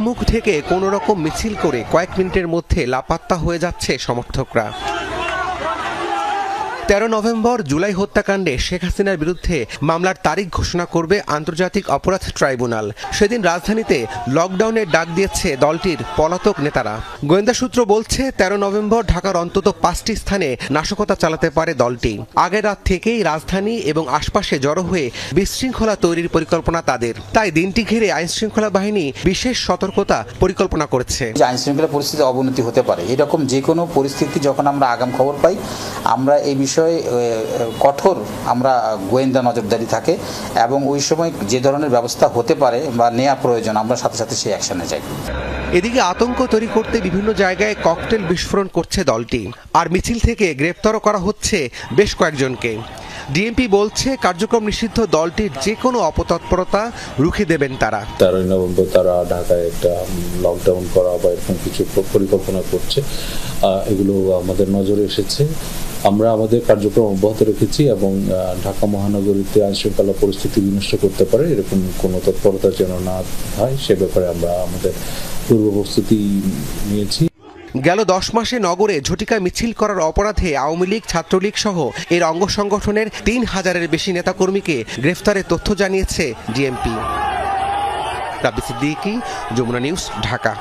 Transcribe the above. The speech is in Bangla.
মুখ থেকে কোনো রকম মিছিল করে কয়েক মিনিটের মধ্যে লাপাত্তা হয়ে যাচ্ছে সমর্থকরা। 13 নভেম্বর জুলাই হত্যাকাণ্ডে শেখ হাসিনার বিরুদ্ধে মামলার তারিখ ঘোষণা করবে আন্তর্জাতিক অপরাধ ট্রাইব্যুনাল। সেদিন রাজধানীতে লকডাউনের ডাক দিয়েছে দলটির পলাতক নেতারা। গোয়েন্দা সূত্র বলছে 13 নভেম্বর ঢাকার অন্তত 5টি স্থানে নাশকতা চালাতে পারে দলটি। আগের রাত থেকেই রাজধানী এবং আশপাশে জড়ো হয়ে বিশৃঙ্খলা তৈরির পরিকল্পনা তাদের। তাই দিনটি ঘিরে আইনশৃঙ্খলা বাহিনী বিশেষ সতর্কতা পরিকল্পনা করেছে। আইনশৃঙ্খলা পরিস্থিতির অবনতি হতে পারে, এরকম যে কোনো পরিস্থিতি যখন আমরা আগাম খবর পাই, আমরা এই বিষয়ে কঠোর আমরা গোয়েন্দা নজরদারি থাকে এবং ওই সময় যে ধরনের ব্যবস্থা হতে পারে বা নেওয়া প্রয়োজন আমরা সাথে সাথে সেই অ্যাকশনে যাই। এদিকে আতঙ্ক তৈরি করতে বিভিন্ন জায়গায় ককটেল বিস্ফোরণ করছে দলটি, আর মিছিল থেকে গ্রেপ্তারও করা হচ্ছে বেশ কয়েকজনকে। ডিএমপি বলছে কার্যক্রম নিষিদ্ধ দলটির যে কোনো অপতৎপরতা রুখে দেবেন তারা। 13 নভেম্বর তারা ঢাকায় একটা লকডাউন করা বা এরকম কিছু পরিকল্পনা করছে, এগুলো আমাদের নজরে এসেছে। আমরা আমাদের কার্যক্রম অব্যাহত রেখেছি এবং ঢাকা মহানগরীতে আইনশৃঙ্খলা পরিস্থিতি বিনষ্ট করতে পারে এরকম কোনো তৎপরতা যেন না হয় সে ব্যাপারে আমরা আমাদের পূর্ব প্রস্তুতি নিয়েছি। গেল 10 মাসে নগরে ঝটিকা মিছিল করার অপরাধে আওয়ামী লীগ, ছাত্রলীগ সহ এর অঙ্গ সংগঠনের 3000-এর বেশি নেতাকর্মীকে গ্রেফতারের তথ্য জানিয়েছে ডিএমপি। রাব্বি সিদ্দিকী, যমুনা নিউজ, ঢাকা।